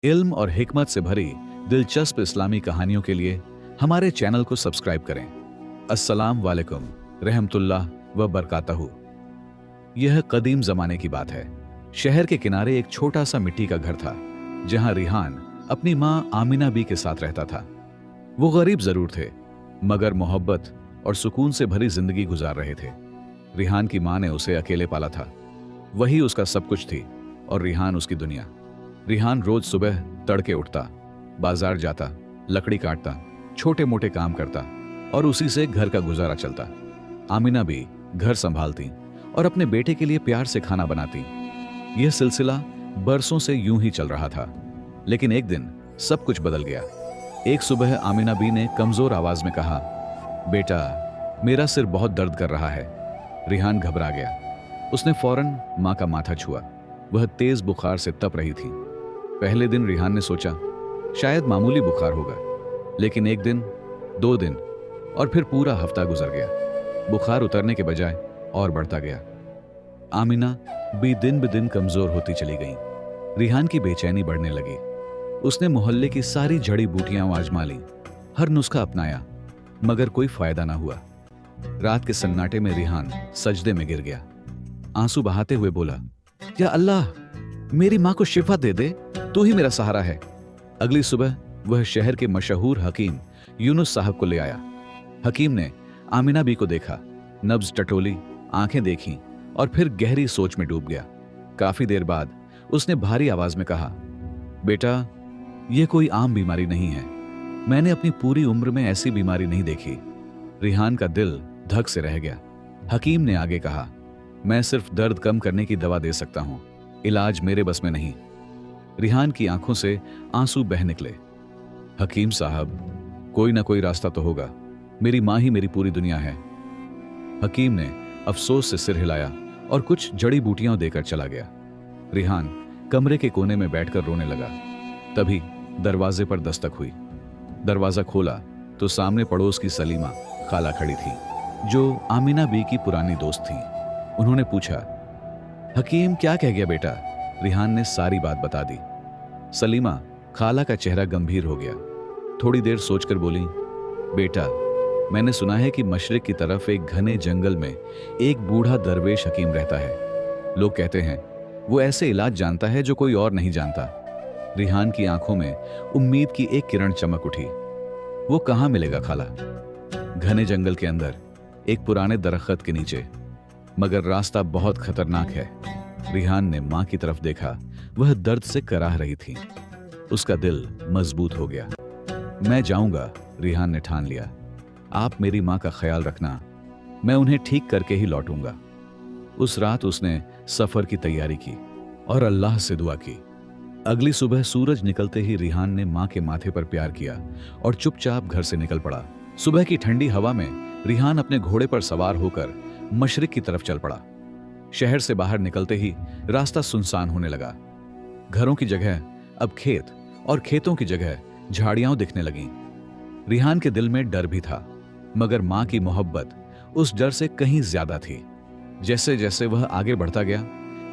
इल्म और हिकमत से भरी दिलचस्प इस्लामी कहानियों के लिए हमारे चैनल को सब्सक्राइब करें। अस्सलाम वालेकुम रहमतुल्लाह व बरकातहू। यह कदीम जमाने की बात है। शहर के किनारे एक छोटा सा मिट्टी का घर था, जहां रिहान अपनी मां आमिना बी के साथ रहता था। वो गरीब जरूर थे, मगर मोहब्बत और सुकून से भरी जिंदगी गुजार रहे थे। रिहान की मां ने उसे अकेले पाला था। वही उसका सब कुछ थी और रिहान उसकी दुनिया। रिहान रोज सुबह तड़के उठता, बाजार जाता, लकड़ी काटता, छोटे मोटे काम करता और उसी से घर का गुजारा चलता। आमिना भी घर संभालती और अपने बेटे के लिए प्यार से खाना बनाती। यह सिलसिला बरसों से यूं ही चल रहा था, लेकिन एक दिन सब कुछ बदल गया। एक सुबह आमिना बी ने कमजोर आवाज में कहा, बेटा, मेरा सिर बहुत दर्द कर रहा है। रिहान घबरा गया। उसने फौरन मां का माथा छुआ। वह तेज बुखार से तप रही थी। पहले दिन रिहान ने सोचा शायद मामूली बुखार होगा, लेकिन एक दिन, 2 दिन और फिर पूरा हफ्ता गुजर गया। बुखार उतरने के बजाय और बढ़ता गया। आमिना भी दिन ब दिन कमजोर होती चली गई। रिहान की बेचैनी बढ़ने लगी। उसने मोहल्ले की सारी जड़ी बूटियां आजमा ली, हर नुस्खा अपनाया, मगर कोई फायदा ना हुआ। रात के सन्नाटे में रिहान सजदे में गिर गया। आंसू बहाते हुए बोला, या अल्लाह, मेरी मां को शिफा दे दे, तू ही मेरा सहारा है। अगली सुबह वह शहर के मशहूर हकीम यूनुस साहब को ले आया। हकीम ने आमिना बी को देखा, नब्ज टटोली, आंखें देखीं और फिर गहरी सोच में डूब गया। काफी देर बाद उसने भारी आवाज में कहा, बेटा, यह कोई आम बीमारी नहीं है। मैंने अपनी पूरी उम्र में ऐसी बीमारी नहीं देखी। रिहान का दिल धक से रह गया। हकीम ने आगे कहा, मैं सिर्फ दर्द कम करने की दवा दे सकता हूं, इलाज मेरे बस में नहीं। रिहान की आंखों से आंसू बह निकले। हकीम साहब, कोई ना कोई रास्ता तो होगा। मेरी मां ही मेरी पूरी दुनिया है। हकीम ने अफसोस से सिर हिलाया और कुछ जड़ी बूटियां देकर चला गया। रिहान कमरे के कोने में बैठकर रोने लगा। तभी दरवाजे पर दस्तक हुई। दरवाजा खोला तो सामने पड़ोस की सलीमा खाला खड़ी थी, जो आमिना बी की पुरानी दोस्त थी। उन्होंने पूछा, हकीम क्या कह गया बेटा? रिहान ने सारी बात बता दी। सलीमा खाला का चेहरा गंभीर हो गया। थोड़ी देर सोचकर बोली, बेटा, मैंने सुना है कि मशरिक की तरफ एक घने जंगल में एक बूढ़ा दरवेश हकीम रहता है। लोग कहते हैं वो ऐसे इलाज जानता है जो कोई और नहीं जानता। रिहान की आंखों में उम्मीद की एक किरण चमक उठी। वो कहां मिलेगा खाला? घने जंगल के अंदर, एक पुराने दरख्त के नीचे, मगर रास्ता बहुत खतरनाक है। रिहान ने मां की तरफ देखा। वह दर्द से कराह रही थी। उसका दिल मजबूत हो गया। मैं जाऊंगा, रिहान ने ठान लिया। आप मेरी मां का ख्याल रखना, मैं उन्हें ठीक करके ही लौटूंगा। उस रात उसने सफर की तैयारी की और अल्लाह से दुआ की। अगली सुबह सूरज निकलते ही रिहान ने मां के माथे पर प्यार किया और चुपचाप घर से निकल पड़ा। सुबह की ठंडी हवा में रिहान अपने घोड़े पर सवार होकर मशरिक की तरफ चल पड़ा। शहर से बाहर निकलते ही रास्ता सुनसान होने लगा। घरों की जगह अब खेत और खेतों की जगह झाड़ियां दिखने लगीं। रिहान के दिल में डर भी था, मगर मां की मोहब्बत उस डर से कहीं ज्यादा थी। जैसे जैसे वह आगे बढ़ता गया,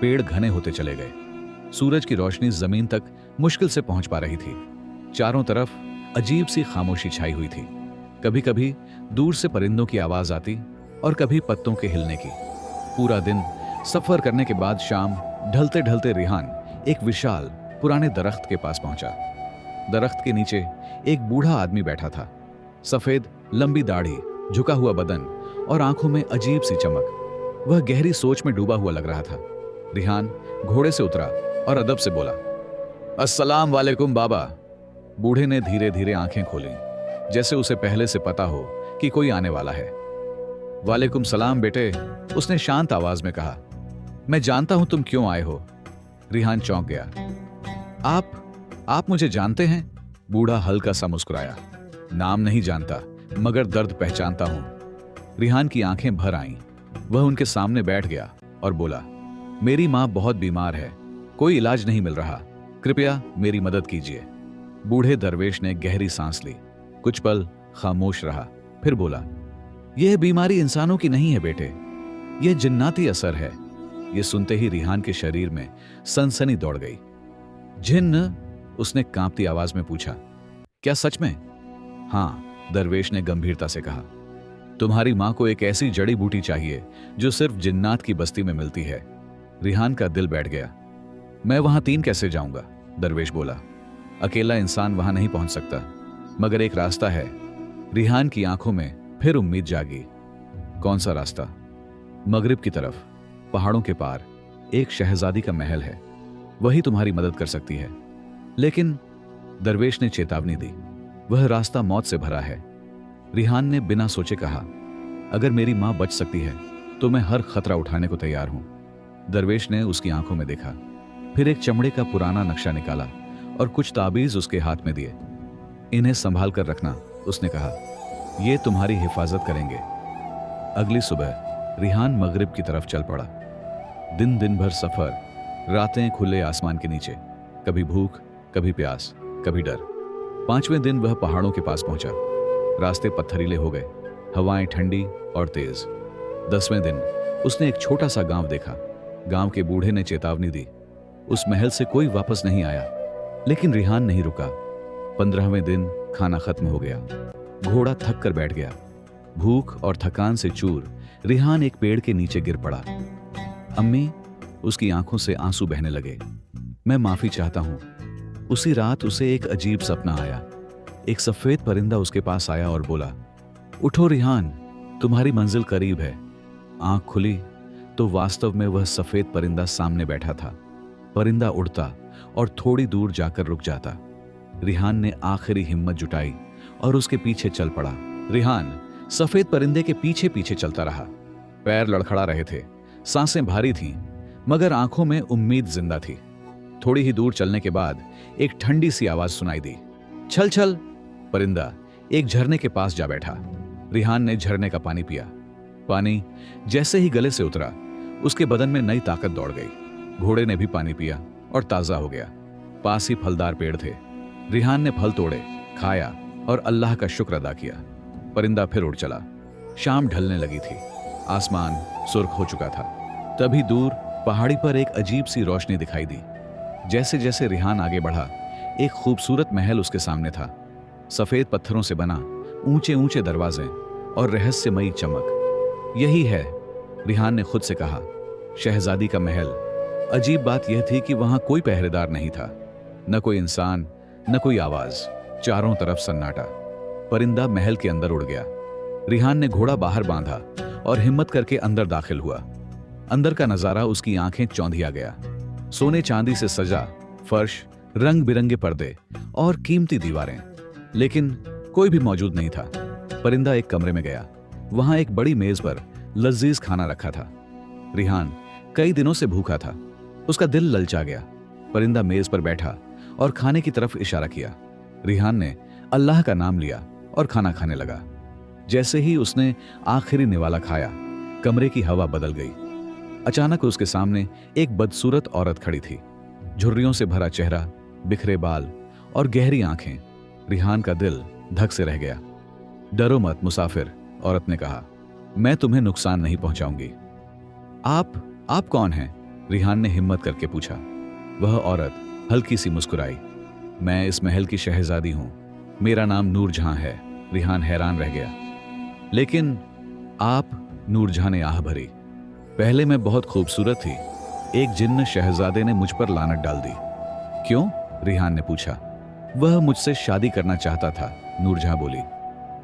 पेड़ घने होते चले गए। सूरज की रोशनी जमीन तक मुश्किल से पहुंच पा रही थी। चारों तरफ अजीब सी खामोशी छाई हुई थी। कभी कभी दूर से परिंदों की आवाज आती और कभी पत्तों के हिलने की। पूरा दिन सफर करने के बाद शाम ढलते ढलते रिहान एक विशाल पुराने दरख्त के पास पहुंचा। दरख्त के नीचे एक बूढ़ा आदमी बैठा था। सफेद लंबी दाढ़ी, झुका हुआ बदन और आंखों में अजीब सी चमक। वह गहरी सोच में डूबा हुआ लग रहा था। रिहान घोड़े से उतरा और अदब से बोला, अस्सलाम वालेकुम बाबा। बूढ़े ने धीरे धीरे आंखें खोली, जैसे उसे पहले से पता हो कि कोई आने वाला है। वालेकुम सलाम बेटे, उसने शांत आवाज में कहा। मैं जानता हूं तुम क्यों आए हो। रिहान चौंक गया। आप मुझे जानते हैं? बूढ़ा हल्का सा मुस्कुराया। नाम नहीं जानता, मगर दर्द पहचानता हूं। रिहान की आंखें भर आईं। वह उनके सामने बैठ गया और बोला, मेरी मां बहुत बीमार है, कोई इलाज नहीं मिल रहा, कृपया मेरी मदद कीजिए। बूढ़े दरवेश ने गहरी सांस ली, कुछ पल खामोश रहा, फिर बोला, यह बीमारी इंसानों की नहीं है बेटे, यह जिन्नाती असर है। यह सुनते ही रिहान के शरीर में सनसनी दौड़ गई। जिन्न? उसने कांपती आवाज में पूछा। क्या सच में? हाँ, दरवेश ने गंभीरता से कहा। तुम्हारी मां को एक ऐसी जड़ी बूटी चाहिए जो सिर्फ जिन्नात की बस्ती में मिलती है। रिहान का दिल बैठ गया। मैं वहां 3 कैसे जाऊंगा? दरवेश बोला। अकेला इंसान वहां नहीं पहुंच सकता, मगर एक रास्ता है। रिहान की आंखों में फिर उम्मीद जागी। कौन सा रास्ता? मगरिब की तरफ, पहाड़ों के पार एक शहजादी का महल है, वही तुम्हारी मदद कर सकती है। लेकिन दरवेश ने चेतावनी दी, वह रास्ता मौत से भरा है। रिहान ने बिना सोचे कहा, अगर मेरी मां बच सकती है तो मैं हर खतरा उठाने को तैयार हूं। दरवेश ने उसकी आंखों में देखा, फिर एक चमड़े का पुराना नक्शा निकाला और कुछ ताबीज उसके हाथ में दिए। इन्हें संभाल कर रखना, उसने कहा, ये तुम्हारी हिफाजत करेंगे। अगली सुबह रिहान मगरिब की तरफ चल पड़ा। दिन दिन भर सफर, रातें खुले आसमान के नीचे, कभी भूख, कभी प्यास, कभी डर। 5वें दिन वह पहाड़ों के पास पहुंचा। रास्ते पत्थरीले हो गए, हवाएं ठंडी और तेज। 10वें दिन उसने एक छोटा सा गांव देखा। गांव के बूढ़े ने चेतावनी दी, उस महल से कोई वापस नहीं आया। लेकिन रिहान नहीं रुका। 15वें दिन खाना खत्म हो गया, घोड़ा थक कर बैठ गया। भूख और थकान से चूर रिहान एक पेड़ के नीचे गिर पड़ा। अम्मी, उसकी आंखों से आंसू बहने लगे। मैं माफी चाहता हूं। उसी रात उसे एक अजीब सपना आया। एक सफेद परिंदा उसके पास आया और बोला, उठो रिहान, तुम्हारी मंजिल करीब है। आंख खुली तो वास्तव में वह सफेद परिंदा सामने बैठा था। परिंदा उड़ता और थोड़ी दूर जाकर रुक जाता। रिहान ने आखिरी हिम्मत जुटाई और उसके पीछे चल पड़ा। रिहान सफेद परिंदे के पीछे पीछे चलता रहा। पैर लड़खड़ा रहे थे, सांसें भारी थीं, मगर आंखों में उम्मीद जिंदा थी। थोड़ी ही दूर चलने के बाद एक ठंडी सी आवाज सुनाई दी, चल चल। परिंदा एक झरने के पास जा बैठा। रिहान ने झरने का पानी पिया। पानी जैसे ही गले से उतरा, उसके बदन में नई ताकत दौड़ गई। घोड़े ने भी पानी पिया और ताजा हो गया। पास ही फलदार पेड़ थे। रिहान ने फल तोड़े, खाया और अल्लाह का शुक्र अदा किया। परिंदा फिर उड़ चला। शाम ढलने लगी थी, आसमान सुर्ख हो चुका था। तभी दूर पहाड़ी पर एक अजीब सी रोशनी दिखाई दी। जैसे जैसे रिहान आगे बढ़ा, एक खूबसूरत महल उसके सामने था। सफेद पत्थरों से बना, ऊंचे ऊंचे दरवाजे और रहस्यमयी चमक। यही है, रिहान ने खुद से कहा, शहजादी का महल। अजीब बात यह थी कि वहां कोई पहरेदार नहीं था, न कोई इंसान, न कोई आवाज, चारों तरफ सन्नाटा। परिंदा महल के अंदर उड़ गया। रिहान ने घोड़ा बाहर बांधा और हिम्मत करके अंदर दाखिल हुआ। अंदर का नजारा उसकी आंखें चौंधिया गया। सोने चांदी से सजा फर्श, रंग बिरंगे पर्दे और कीमती दीवारें, लेकिन कोई भी मौजूद नहीं था। परिंदा एक कमरे में गया। वहां एक बड़ी मेज पर लजीज खाना रखा था। रिहान कई दिनों से भूखा था, उसका दिल ललचा गया। परिंदा मेज पर बैठा और खाने की तरफ इशारा किया। रिहान ने अल्लाह का नाम लिया और खाना खाने लगा। जैसे ही उसने आखिरी निवाला खाया, कमरे की हवा बदल गई। अचानक उसके सामने एक बदसूरत औरत खड़ी थी। झुर्रियों से भरा चेहरा, बिखरे बाल और गहरी आंखें। रिहान का दिल धक से रह गया। डरो मत मुसाफिर, औरत ने कहा, मैं तुम्हें नुकसान नहीं पहुंचाऊंगी। आप कौन हैं? रिहान ने हिम्मत करके पूछा। वह औरत हल्की सी मुस्कुराई। मैं इस महल की शहजादी हूं, मेरा नाम नूरजहां है। रिहान हैरान रह गया। लेकिन आप? नूरजहां ने आह भरी। पहले मैं बहुत खूबसूरत थी, एक जिन्न शहजादे ने मुझ पर लानत डाल दी। क्यों? रिहान ने पूछा। वह मुझसे शादी करना चाहता था, नूरजहां बोली।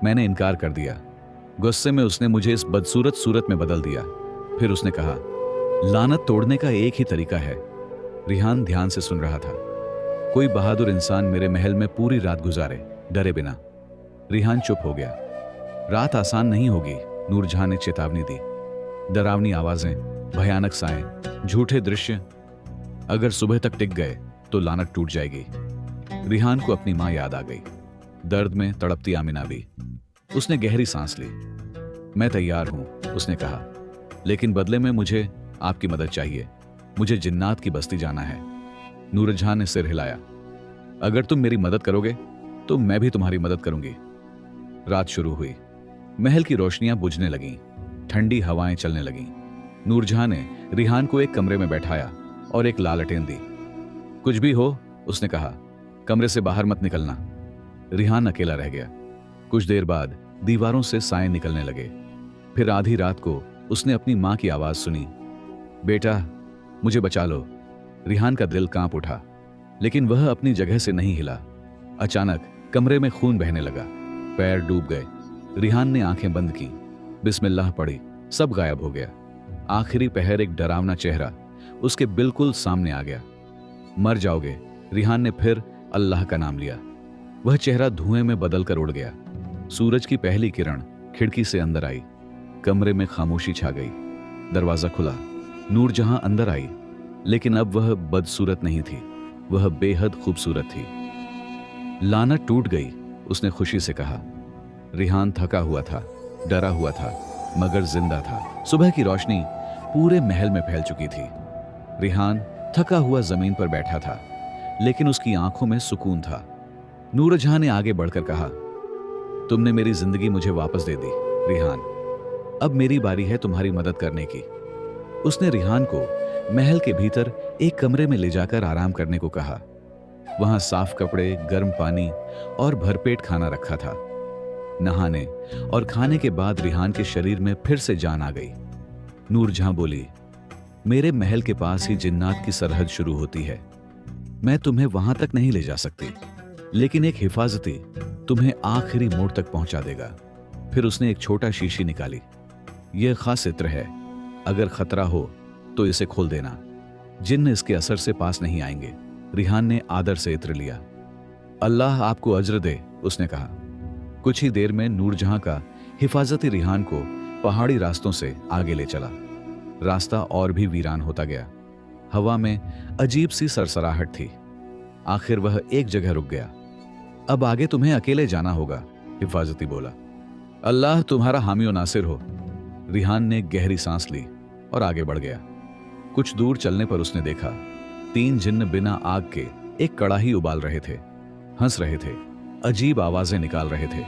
मैंने इनकार कर दिया। गुस्से में उसने मुझे इस बदसूरत सूरत में बदल दिया। फिर उसने कहा, लानत तोड़ने का एक ही तरीका है। रिहान ध्यान से सुन रहा था। कोई बहादुर इंसान मेरे महल में पूरी रात गुजारे, डरे बिना। रिहान चुप हो गया। रात आसान नहीं होगी, नूरजहां ने चेतावनी दी। डरावनी आवाजें, भयानक साएं, झूठे दृश्य। अगर सुबह तक टिक गए तो लानत टूट जाएगी। रिहान को अपनी मां याद आ गई। दर्द में तड़पती आमिना भी। उसने गहरी सांस ली। मैं तैयार हूं, उसने कहा, लेकिन बदले में मुझे आपकी मदद चाहिए। मुझे जिन्नात की बस्ती जाना है। नूरजहां ने सिर हिलाया। अगर तुम मेरी मदद करोगे तो मैं भी तुम्हारी मदद करूंगी। रात शुरू हुई। महल की रोशनियां बुझने लगीं, ठंडी हवाएं चलने लगीं। नूरजहां ने रिहान को एक कमरे में बैठाया और एक लालटेन दी। कुछ भी हो, उसने कहा, कमरे से बाहर मत निकलना। रिहान अकेला रह गया। कुछ देर बाद दीवारों से साए निकलने लगे। फिर आधी रात को उसने अपनी मां की आवाज सुनी, बेटा मुझे बचा लो। रिहान का दिल कांप उठा, लेकिन वह अपनी जगह से नहीं हिला। अचानक कमरे में खून बहने लगा, पैर डूब गए। रिहान ने आंखें बंद की, बिस्मिल्लाह पढ़ी, सब गायब हो गया। आखिरी पहर एक डरावना चेहरा उसके बिल्कुल सामने आ गया। मर जाओगे। रिहान ने फिर अल्लाह का नाम लिया। वह चेहरा धुएं में बदलकर उड़ गया। सूरज की पहली किरण खिड़की से अंदर आई। कमरे में खामोशी छा गई। दरवाजा खुला। नूरजहां अंदर आई, लेकिन अब वह बदसूरत नहीं थी, वह बेहद खूबसूरत थी। लानत टूट गई, उसने खुशी से कहा। रिहान थका हुआ था, डरा हुआ था, मगर जिंदा था। सुबह की रोशनी पूरे महल में फैल चुकी थी। रिहान थका हुआ जमीन पर बैठा था, लेकिन उसकी आंखों में सुकून था। नूरजहां ने आगे बढ़कर कहा, तुमने मेरी जिंदगी मुझे वापस दे दी रिहान, अब मेरी बारी है तुम्हारी मदद करने की। उसने रिहान को महल के भीतर एक कमरे में ले जाकर आराम करने को कहा। वहां साफ कपड़े, गर्म पानी और भरपेट खाना रखा था। नहाने और खाने के बाद रिहान के शरीर में फिर से जान आ गई। नूरजहां बोली, मेरे महल के पास ही जिन्नात की सरहद शुरू होती है। मैं तुम्हें वहां तक नहीं ले जा सकती, लेकिन एक हिफाजती तुम्हें आखिरी मोड़ तक पहुंचा देगा। फिर उसने एक छोटा शीशी निकाली। यह खास इत्र है, अगर खतरा हो तो इसे खोल देना, जिन्न इसके असर से पास नहीं आएंगे। रिहान ने आदर से इत्र लिया। अल्लाह आपको अज्र दे, उसने कहा। कुछ ही देर में नूरजहां का हिफाजती रिहान को पहाड़ी रास्तों से आगे ले चला। रास्ता और भी वीरान होता गया। हवा में अजीब सी सरसराहट थी। आखिर वह एक जगह रुक गया। अब आगे तुम्हें अकेले जाना होगा, हिफाजती बोला। अल्लाह तुम्हारा हामी और नासिर हो। रिहान ने गहरी सांस ली और आगे बढ़ गया। कुछ दूर चलने पर उसने देखा 3 जिन्न बिना आग के एक कड़ाही उबाल रहे थे, हंस रहे थे, अजीब आवाजें निकाल रहे थे।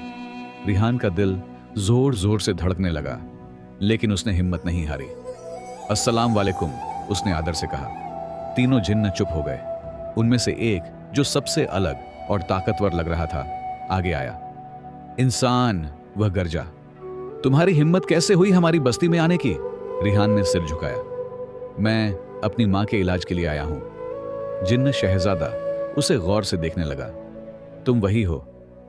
रिहान का दिल जोर जोर से धड़कने लगा, लेकिन उसने हिम्मत नहीं हारी। अस्सलाम वालेकुम, उसने आदर से कहा। तीनों जिन्न चुप हो गए। उनमें से एक, जो सबसे अलग और ताकतवर लग रहा था, आगे आया। इंसान, वह गरजा। तुम्हारी हिम्मत कैसे हुई हमारी बस्ती में आने की? रिहान ने सिर झुकाया। मैं अपनी मां के इलाज के लिए आया हूं। जिन्न शहजादा उसे गौर से देखने लगा। तुम वही हो,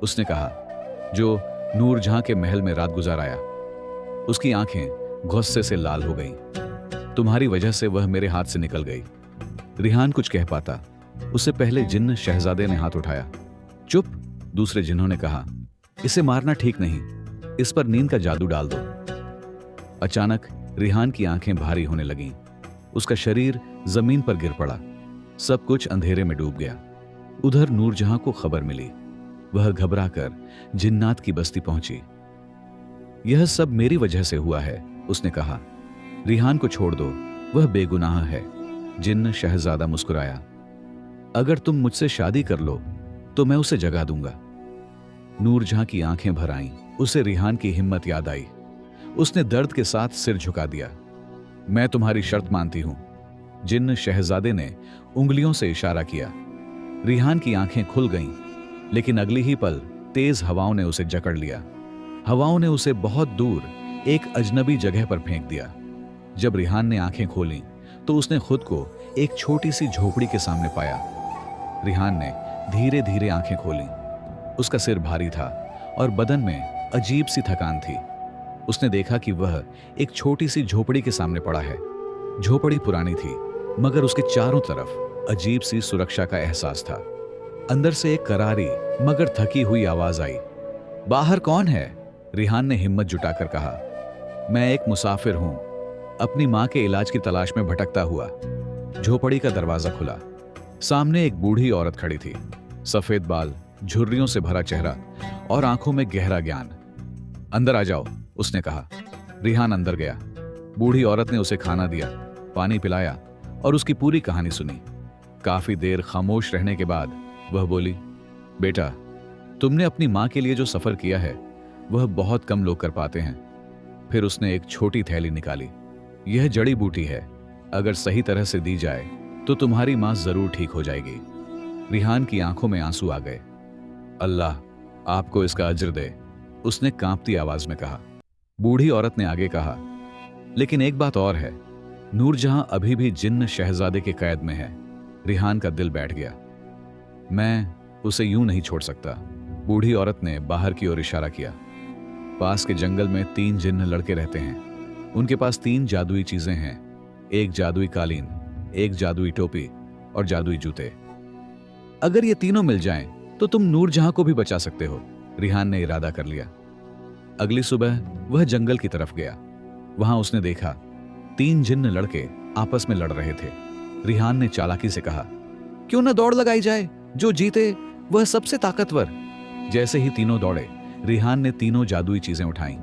उसने कहा, जो नूरजहां के महल में रात गुजार आया। उसकी आंखें गुस्से से लाल हो गईं। तुम्हारी वजह से वह मेरे हाथ से निकल गई। रिहान कुछ कह पाता, उससे पहले जिन्न शहजादे ने हाथ उठाया। चुप, दूसरे जिन्हों ने कहा, इसे मारना ठीक नहीं, इस पर नींद का जादू डाल दो। अचानक रिहान की आंखें भारी होने लगीं। उसका शरीर जमीन पर गिर पड़ा। सब कुछ अंधेरे में डूब गया। उधर नूरजहां को खबर मिली। वह घबराकर जिन्नात की बस्ती पहुंची। यह सब मेरी वजह से हुआ है, उसने कहा। रिहान को छोड़ दो, वह बेगुनाह है। जिन्न शहजादा मुस्कुराया। अगर तुम मुझसे शादी कर लो तो मैं उसे जगा दूंगा। नूरजहां की आंखें भर आईं। उसे रिहान की हिम्मत याद आई। उसने दर्द के साथ सिर झुका दिया। मैं तुम्हारी शर्त मानती हूं। जिन्न शहजादे ने उंगलियों से इशारा किया। रिहान की आंखें खुल गईं, लेकिन अगली ही पल तेज हवाओं ने उसे जकड़ लिया। हवाओं ने उसे बहुत दूर एक अजनबी जगह पर फेंक दिया। जब रिहान ने आंखें खोलीं तो उसने खुद को एक छोटी सी झोपड़ी के सामने पाया। रिहान ने धीरे धीरे आंखें खोलीं। उसका सिर भारी था और बदन में अजीब सी थकान थी। उसने देखा कि वह एक छोटी सी झोपड़ी के सामने पड़ा है। झोपड़ी पुरानी थी, मगर उसके चारों तरफ अजीब सी सुरक्षा का एहसास था। अंदर से एक करारी मगर थकी हुई आवाज आई। बाहर कौन है? रिहान ने हिम्मत जुटाकर कहा। मैं एक मुसाफिर हूं, अपनी मां के इलाज की तलाश में भटकता हुआ। झोपड़ी का दरवाजा खुला। सामने एक बूढ़ी औरत खड़ी थी। सफेद बाल, झुर्रियों से भरा चेहरा और आंखों में गहरा ज्ञान। अंदर आ जाओ, उसने कहा। रिहान अंदर गया। बूढ़ी औरत ने उसे खाना दिया, पानी पिलाया और उसकी पूरी कहानी सुनी। काफी देर खामोश रहने के बाद वह बोली, बेटा, तुमने अपनी मां के लिए जो सफर किया है वह बहुत कम लोग कर पाते हैं। फिर उसने एक छोटी थैली निकाली। यह जड़ी बूटी है, अगर सही तरह से दी जाए तो तुम्हारी मां जरूर ठीक हो जाएगी। रिहान की आंखों में आंसू आ गए। अल्लाह आपको इसका अज्र दे, उसने कांपती आवाज में कहा। बूढ़ी औरत ने आगे कहा, लेकिन एक बात और है, नूरजहां अभी भी जिन्न शहजादे के कैद में है। रिहान का दिल बैठ गया। मैं उसे यूं नहीं छोड़ सकता। बूढ़ी औरत ने बाहर की ओर इशारा किया। पास के जंगल में 3 जिन्न लड़के रहते हैं। उनके पास 3 जादुई चीजें हैं, एक जादुई कालीन, एक जादुई टोपी और जादुई जूते। अगर ये तीनों मिल जाएं, तो तुम नूरजहां को भी बचा सकते हो। रिहान ने इरादा कर लिया। अगली सुबह वह जंगल की तरफ गया। वहां उसने देखा 3 जिन्न लड़के आपस में लड़ रहे थे। रिहान ने चालाकी से कहा, क्यों न दौड़ लगाई जाए, जो जीते वह सबसे ताकतवर। जैसे ही तीनों दौड़े, रिहान ने तीनों जादुई चीजें उठाईं,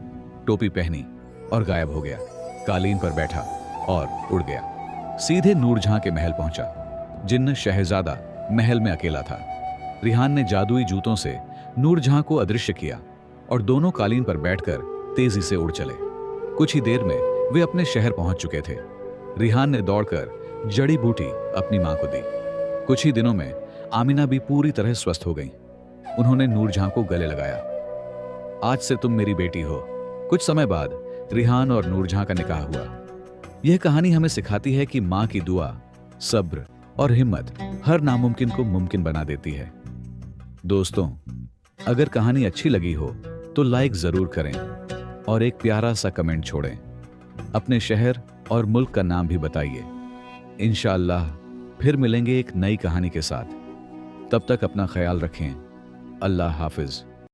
टोपी पहनी और गायब हो गया। कालीन पर बैठा और उड़ गया। सीधे नूरजहां के महल पहुंचा। जिन्न शहजादा महल में अकेला था। रिहान ने जादुई जूतों से नूरजहां को अदृश्य किया और दोनों कालीन पर बैठकर तेजी से उड़ चले। कुछ ही देर में वे अपने शहर पहुंच चुके थे। रिहान ने दौड़कर जड़ी बूटी अपनी मां को दी। कुछ ही दिनों में आमिना भी पूरी तरह स्वस्थ हो गई। उन्होंने नूरजहां को गले लगाया। आज से तुम मेरी बेटी हो। कुछ समय बाद रिहान और नूरजहां का निकाह हुआ। यह कहानी हमें सिखाती है कि मां की दुआ, सब्र और हिम्मत हर नामुमकिन को मुमकिन बना देती है। दोस्तों, अगर कहानी अच्छी लगी हो तो लाइक जरूर करें और एक प्यारा सा कमेंट छोड़ें। अपने शहर और मुल्क का नाम भी बताइए। इंशाअल्लाह फिर मिलेंगे एक नई कहानी के साथ। तब तक अपना ख्याल रखें। अल्लाह हाफिज।